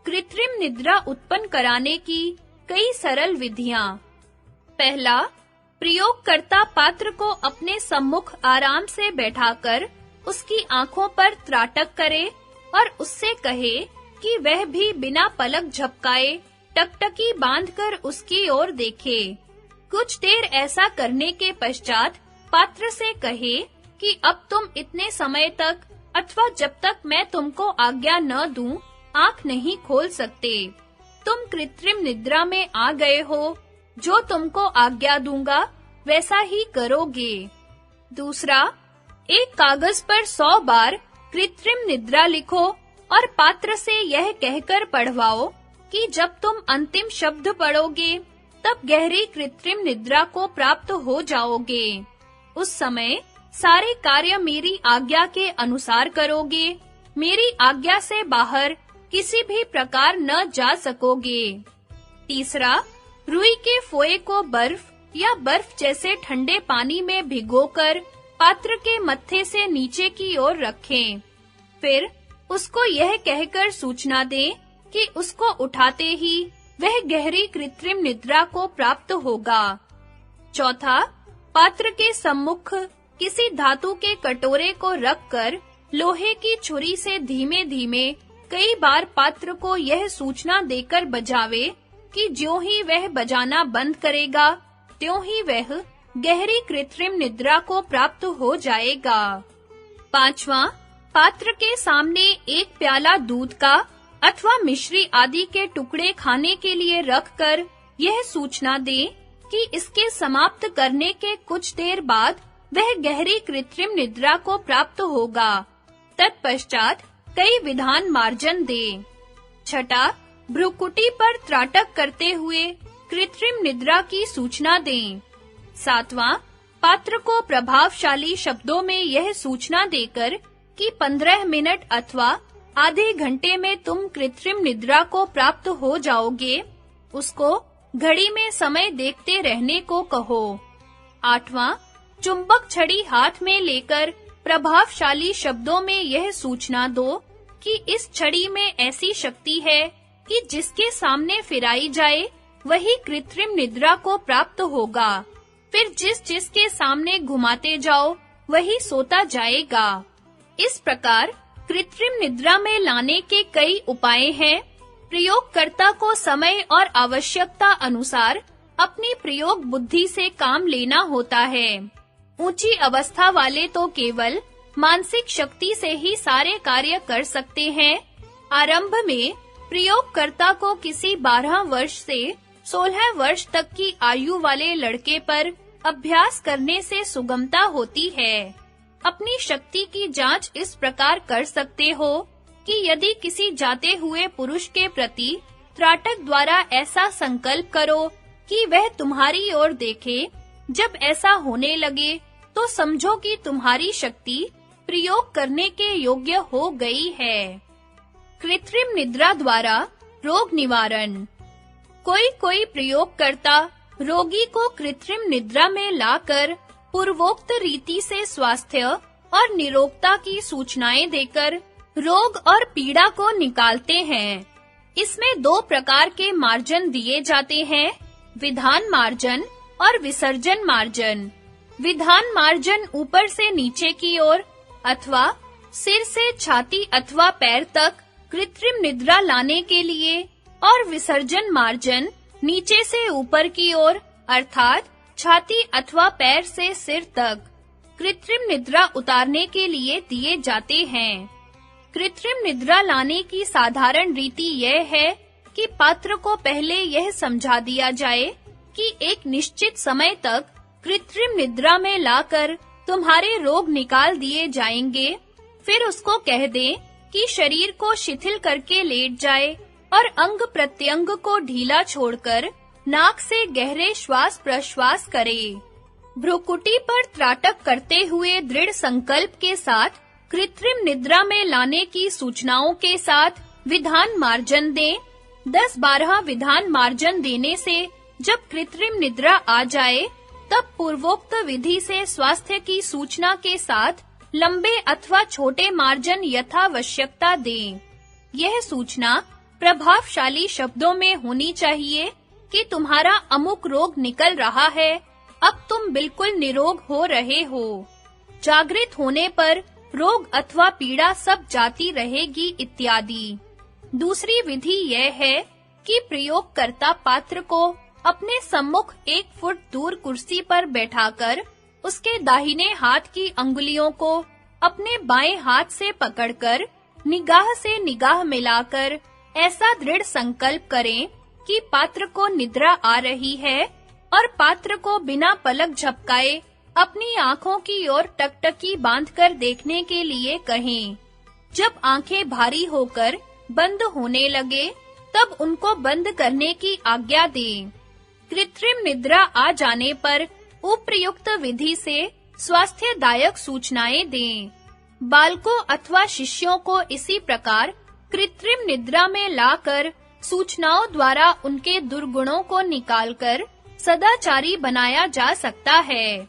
कृत्रिम निद्रा उत्पन्न कराने की कई सरल विधियां। पहला, प्रयोगकर्ता पात्र को अपने सम्मुख आराम से बैठाकर उसकी आंखों पर त्राटक करे और उससे कहे कि वह भी बिना पलक झपकाए टकटकी बांधकर उसकी ओर देखे। कुछ देर ऐसा करने के पश्चात पात्र से कहे कि अब तुम इतने समय तक अथवा जब तक मैं तुमको आज्ञा न दूं, आंख नहीं खोल सकते। तुम कृत्रिम निद्रा में आ गए हो, जो तुमको आज्ञा दूंगा वैसा ही करोगे। दूसरा, एक कागज पर 100 बार कृत्रिम निद्रा लिखो और पात्र से यह कहकर पढ़वाओ कि जब तुम अंतिम शब्द पढ़ोगे तब गहरी कृत्रिम निद्रा को प्राप्त हो जाओगे। उस समय सारे कार्य मेरी आज्ञा के अनुसार करोगे, मेरी आज्ञा से बाहर किसी भी प्रकार न जा सकोगे। तीसरा, रुई के फोए को बर्फ या बर्फ जैसे ठंडे पानी में भिगोकर पात्र के मत्थे से नीचे की ओर रखें। फिर उसको यह कहकर सूचना दें कि उसको उठाते ही वह गहरी कृत्रिम निद्रा को प्राप्त होगा। चौथा, पात्र के सम्मुख किसी धातु के कटोरे को रखकर लोहे की छुरी से धीमे-धीमे कई बार पात्र को यह सूचना देकर बजावे कि ज्यों ही वह बजाना बंद करेगा, त्यों ही वह गहरी कृत्रिम निद्रा को प्राप्त हो जाएगा। पांचवा, पात्र के सामने एक प्याला दूध का अथवा मिश्री आदि के टुकड़े खाने के लिए रखकर यह सूचना दे कि इसके समाप्त करने के कुछ देर बाद वह गहरी कृत्रिम निद्रा को प्राप्त होगा। तत्पश्चात कई विधान मार्जन दे। छठा, भ्रुकुटी पर त्राटक करते हुए कृत्रिम निद्रा की सूचना दें। सातवां, पात्र को प्रभावशाली शब्दों में यह सूचना देकर कि 15 मिनट अथवा आधे घंटे में तुम कृत्रिम निद्रा को प्राप्त हो जाओगे, उसको घड़ी में समय देखते रहने को कहो। आठवां, चुंबक छड़ी हाथ में लेकर प्रभावशाली शब्दों में यह सूचना दो कि इस छड़ी में ऐसी शक्ति है कि जिसके सामने फिराई जाए वही कृत्रिम निद्रा को प्राप्त होगा। फिर जिस के सामने घुमाते जाओ वही सोता जाएगा। इस प्रकार कृत्रिम निद्रा में लाने के कई उपाय हैं। प्रयोगकर्ता को समय और आवश्यकता अनुसार अपनी प्रयोग बुद्धि से काम लेना होता है। ऊंची अवस्था वाले तो केवल मानसिक शक्ति से ही सारे कार्य कर सकते हैं। आरंभ में प्रयोगकर्ता को किसी 12 वर्ष से 16 वर्ष तक की आयु वाले लड़के पर अभ्यास करने से सुगमता होती है। अपनी शक्ति की जांच इस प्रकार कर सकते हो कि यदि किसी जाते हुए पुरुष के प्रति त्राटक द्वारा ऐसा संकल्प करो कि वह तुम्हारी ओर देखे, जब ऐसा होने लगे तो समझो कि तुम्हारी शक्ति प्रयोग करने के योग्य हो गई है। कृत्रिम निद्रा द्वारा रोग निवारण। कोई प्रयोगकर्ता रोगी को कृत्रिम निद्रा में लाकर पूर्वोक्त रीति से स्वास्थ्य और निरोगता की सूचनाएं देकर रोग और पीड़ा को निकालते हैं। इसमें 2 प्रकार के मार्जन दिए जाते हैं, विधान मार्जन और विसर्जन मार्जन। विधान मार्जन ऊपर से नीचे की ओर अथवा सिर से छाती अथवा पैर तक कृत्रिम निद्रा लाने के लिए, और विसर्जन मार्जन नीचे से ऊपर की ओर अर्थात छाती अथवा पैर से सिर तक कृत्रिम निद्रा उतारने के लिए दिए जाते हैं। कृत्रिम निद्रा लाने की साधारण रीति यह है कि पात्र को पहले यह समझा दिया जाए कि एक निश्चित समय तक कृत्रिम निद्रा में लाकर तुम्हारे रोग निकाल दिए जाएंगे। फिर उसको कह दें कि शरीर को शिथिल करके लेट जाए और अंग प्रत्यंग को ढीला छोड़कर नाक से गहरे श्वास प्रश्वास करे। भ्रुकुटी पर त्राटक करते हुए दृढ़ संकल्प के साथ कृत्रिम निद्रा में लाने की सूचनाओं के साथ विधान मार्जन दें। 10-12 विधान मार्जन देने से जब कृत्रिम निद्रा आ जाए, तब पूर्वोक्त विधि से स्वास्थ्य की सूचना के साथ लंबे अथवा छोटे मार्जन यथावश्यकता दें। यह सूचना प्रभावशाली शब्दों में होनी चाहिए कि तुम्हारा अमुक रोग निकल रहा है, अब तुम बिल्कुल निरोग हो रहे हो। जागृत होने पर रोग अथवा पीड़ा सब जाती रहेगी इत्यादि। दूसरी विधि यह है कि प्रयोगकर्ता पात्र को अपने सम्मुख 1 फुट दूर कुर्सी पर बैठाकर उसके दाहिने हाथ की अंगुलियों को अपने बाएं हाथ से पकड़कर निगाह से निगाह मिलाकर ऐसा दृढ़ संकल्प करें कि पात्र को निद्रा आ रही है और पात्र को बिना पलक झपकाए अपनी आंखों की ओर टकटकी बांधकर देखने के लिए कहें। जब आंखें भारी होकर बंद होने लगे, तब उनको बंद करने की आज्ञा दें। कृत्रिम निद्रा आ जाने पर उपयुक्त विधि से स्वास्थ्यदायक सूचनाएं दें। बालकों अथवा शिष्यों को इसी प्रकार कृत्रिम निद्रा में लाकर सूचनाओं द्वारा उनके दुर्गुणों को निकालकर सदाचारी बनाया जा सकता है।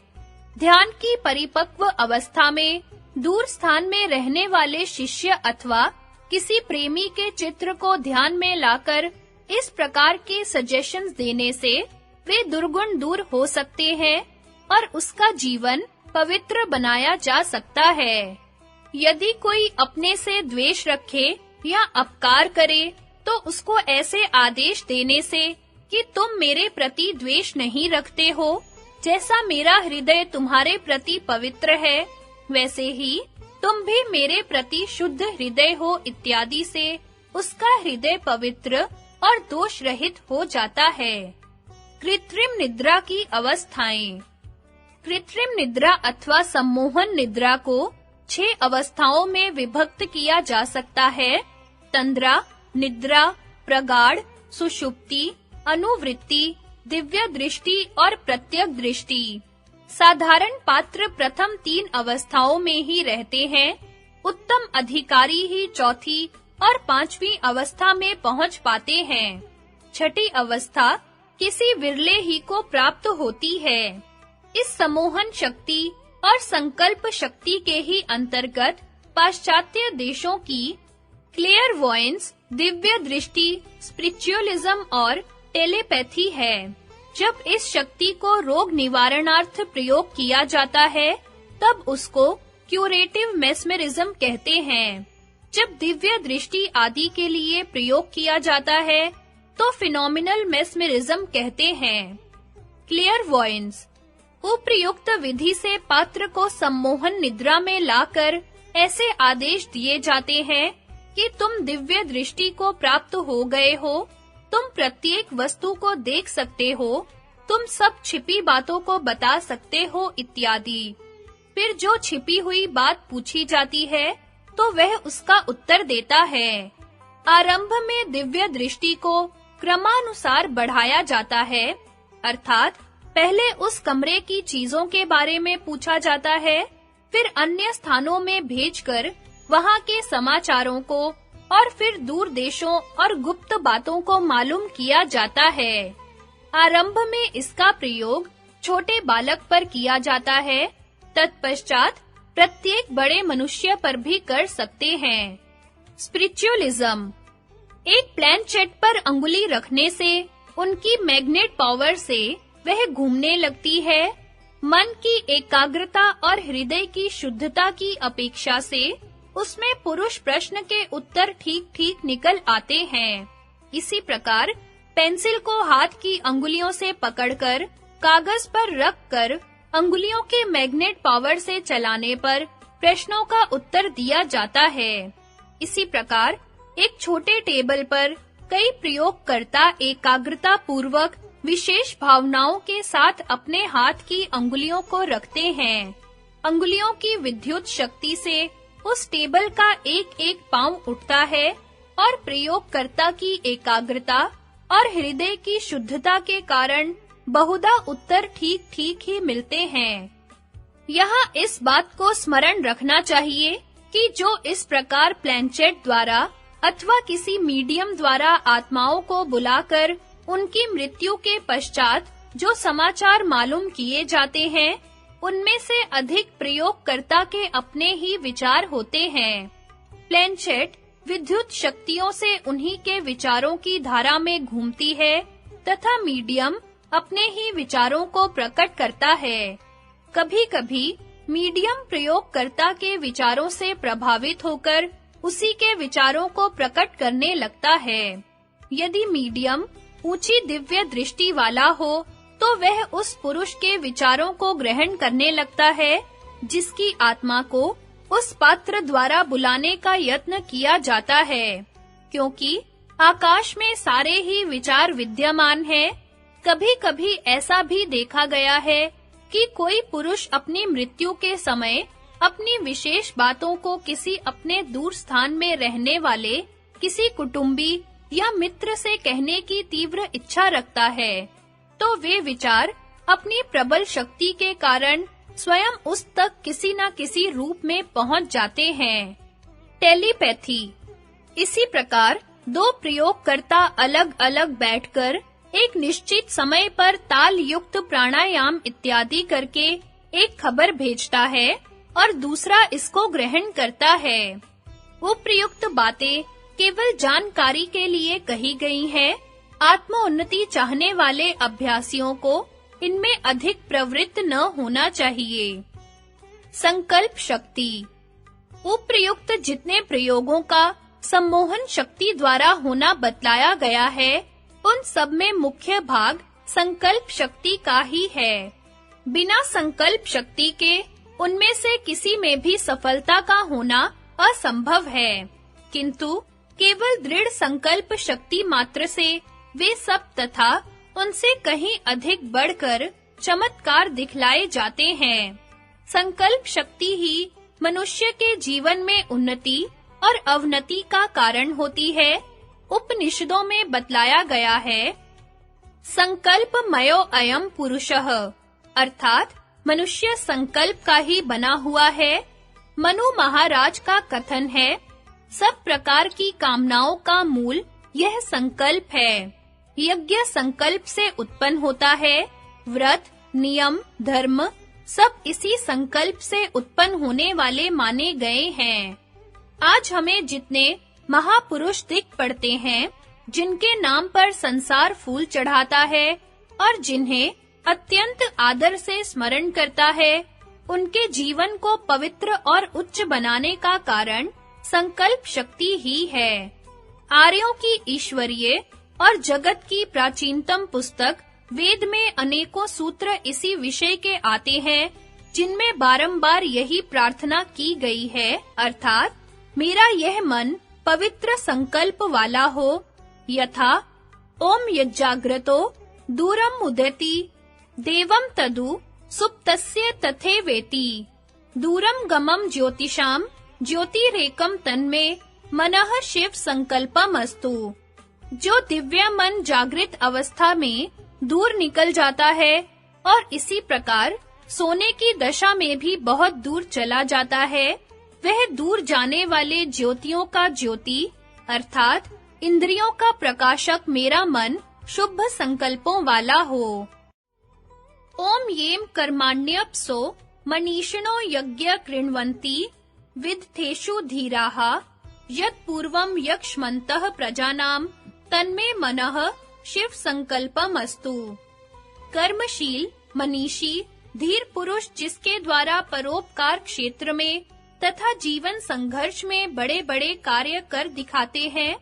ध्यान की परिपक्व अवस्था में दूर स्थान में रहने वाले शिष्य अथवा किसी प्रेमी के चित्र को ध्यान में लाकर इस प्रकार के सजेशंस देने से वे दुर्गुण दूर हो सकते हैं और उसका जीवन पवित्र बनाया जा सकता है। यदि कोई अपने से द्वेष रखे या अपकार करे, तो उसको ऐसे आदेश देने से कि तुम मेरे प्रति द्वेष नहीं रखते हो, जैसा मेरा हृदय तुम्हारे प्रति पवित्र है, वैसे ही तुम भी मेरे प्रति शुद्ध हृदय हो इत्यादि से उसका हृदय पवित्र और दोष रहित हो जाता है। कृत्रिम निद्रा की अवस्थाएं। कृत्रिम निद्रा अथवा सम्मोहन निद्रा को 6 अवस्थाओं में विभक्त किया जा सकता है। तंद्रा, निद्रा, प्रगाढ़, सुषुप्ति, अनुवृत्ति, दिव्य दृष्टि और प्रत्यक दृष्टि। साधारण पात्र प्रथम 3 अवस्थाओं में ही रहते हैं। उत्तम अधिकारी ही चौथी और 5वीं अवस्था में पहुंच पाते हैं। छठी अवस्था किसी विरले ही को प्राप्त होती है। इस सम्मोहन शक्ति और संकल्प शक्ति के ही अंतर्गत पाश्चात्य देशों की क्लेयरवॉयंस, दिव्य दृष्टि, स्पिरिचुअलिज्म और टेलीपैथी है। जब इस शक्ति को रोग निवारणार्थ प्रयोग किया जाता है, तब उसको क्यूरेटिव मेस्मेरिज्म कहते हैं। जब दिव्य दृष्टि आदि के लिए प्रयोग किया जाता है, तो फिनोमिनल मेस्मेरिज्म कहते हैं। क्लेयरवॉयंस। उपयुक्त विधि से पात्र को सम्मोहन निद्रा में लाकर ऐसे आदेश दिए जाते हैं कि तुम दिव्य दृष्टि को प्राप्त हो गए हो, तुम प्रत्येक वस्तु को देख सकते हो, तुम सब छिपी बातों को बता सकते हो इत्यादि। फिर जो छिपी हुई बात पूछी जाती है, तो वह उसका उत्तर देता है। आरंभ में दिव्य दृष्टि को क्रमानुसार बढ़ाया जाता है, अर्थात पहले उस कमरे की चीजों के बारे में पूछा जाता है, फिर अन्य स्थानों में भेजकर वहां के समाचारों को और फिर दूर देशों और गुप्त बातों को मालूम किया जाता है। आरंभ में इसका प्रयोग छोटे बालक पर किया जाता है, तत्पश्चात प्रत्येक बड़े मनुष्य पर भी कर सकते हैं। स्पिरिचुअलिज्म। एक प्लैनचेट पर अंगुली रखने से उनकी मैग्नेट पावर से वह घूमने लगती है। मन की एकाग्रता और हृदय की शुद्धता की अपेक्षा से उसमें पुरुष प्रश्न के उत्तर ठीक-ठीक निकल आते हैं। इसी प्रकार पेंसिल को हाथ की अंगुलियों से पकड़कर कागज पर रखकर अंगुलियों के मैग्नेट पावर से चलाने पर प्रश्नों का उत्तर दिया जाता है। इसी प्रकार एक छोटे टेबल पर कई प्रयोगकर्ता एकाग्रता पूर्वक विशेष भावनाओं के साथ अपने हाथ की अंगुलियों को रखते हैं। अंगुलियों की विद्युत शक्ति से उस टेबल का एक-एक पांव उठता है और प्रयोगकर्ता की एकाग्रता और हृदय की शुद्धता के कारण बहुधा उत्तर ठीक-ठीक ही मिलते हैं। यहाँ इस बात को स्मरण रखना चाहिए कि जो इस प्रकार प्लैनचेट द्वारा अथवा किसी मीडियम द्वारा आत्माओं को बुलाकर उनकी मृत्यु के पश्चात जो समाचार मालूम किए जाते हैं, उनमें से अधिक प्रयोगकर्ता के अपने ही विचार होते हैं। प्लैनचेट विद्युत शक्तियों से उन्हीं के विचारों की धारा में घूमती है तथा मीडियम अपने ही विचारों को प्रकट करता है। कभी-कभी मीडियम प्रयोगकर्ता के विचारों से प्रभावित होकर उसी के विचारों को प्रकट करने लगता है। यदि मीडियम ऊंची दिव्य दृष्टि वाला हो तो वह उस पुरुष के विचारों को ग्रहण करने लगता है जिसकी आत्मा को उस पात्र द्वारा बुलाने का यत्न किया जाता है। क्योंकि आकाश में सारे ही विचार विद्यमान हैं, कभी-कभी ऐसा भी देखा गया है कि कोई पुरुष अपनी मृत्यु के समय अपनी विशेष बातों को किसी अपने दूर स्थान में रहने वाले किसी कुटुंबी या मित्र से कहने की तीव्र इच्छा रखता है, तो वे विचार अपनी प्रबल शक्ति के कारण स्वयं उस तक किसी न किसी रूप में पहुंच जाते हैं। टेलीपैथी। इसी प्रकार दो प्रयोगकर्ता अलग-अलग बैठकर एक निश्चित समय पर ताल युक्त प्राणायाम इत्यादि करके एक खबर भेजता है और दूसरा इसको ग्रहण करता है। उपर्युक्त बातें केवल जानकारी के लिए कही गई हैं। आत्मोन्नति चाहने वाले अभ्यासियों को इनमें अधिक प्रवृत्त न होना चाहिए। संकल्प शक्ति। उपर्युक्त जितने प्रयोगों का सम्मोहन शक्ति द्वारा होना बतलाया गया है, उन सब में मुख्य भाग संकल्प शक्ति का ही है। बिना संकल्प शक्ति के उनमें से किसी में भी सफलता का होना असंभव है, किंतु केवल दृढ़ संकल्प शक्ति मात्र से वे सब तथा उनसे कहीं अधिक बढ़कर चमत्कार दिखलाए जाते हैं। संकल्प शक्ति ही मनुष्य के जीवन में उन्नति और अवनति का कारण होती है। उपनिषदों में बतलाया गया है, संकल्पमयो अयं पुरुषः, अर्थात मनुष्य संकल्प का ही बना हुआ है। मनु महाराज का कथन है, सब प्रकार की कामनाओं का मूल यह संकल्प है। यज्ञ संकल्प से उत्पन्न होता है। व्रत, नियम, धर्म सब इसी संकल्प से उत्पन्न होने वाले माने गए हैं। आज हमें जितने महापुरुष दिख पड़ते हैं, जिनके नाम पर संसार फूल चढ़ाता है और जिन्हें अत्यंत आदर से स्मरण करता है, उनके जीवन को पवित्र और उच्च बनाने का कारण संकल्प शक्ति ही है। आर्यों की ईश्वरीय और जगत की प्राचीनतम पुस्तक वेद में अनेकों सूत्र इसी विषय के आते हैं, जिनमें बारंबार यही प्रार्थना की गई है, अर्थात मेरा यह मन पवित्र संकल्प वाला हो। यथा ओम यज्जाग्रतो दूरम मुदति देवम तदु सुप्तस्य तथेवेति दूरम गमम ज्योतिषाम ज्योतिरेकम तन्मे मनः शिव संकल्पमस्तु। जो दिव्य मन जागृत अवस्था में दूर निकल जाता है और इसी प्रकार सोने की दशा में भी बहुत दूर चला जाता है, वह दूर जाने वाले ज्योतियों का ज्योति अर्थात इंद्रियों का प्रकाशक मेरा मन शुभ संकल्पों वाला हो। ओम येम कर्माण्यप्सो मनीषिणो यज्ञ कृण्वन्ति विदथेषु धीराः यत् पूर्वं यक्ष्मन्तः प्रजानां तन्मे मनः शिव संकल्पमस्तु। कर्मशील, मनीषी, धीर पुरुष जिसके द्वारा परोपकार क्षेत्र में तथा जीवन संघर्ष में बड़े-बड़े कार्य कर दिखाते हैं,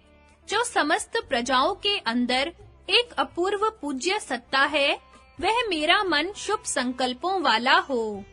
जो समस्त प्रजाओं के अंदर एक अपूर्व पूज्य सत्ता है, वह मेरा मन शुभ संकल्पों वाला हो।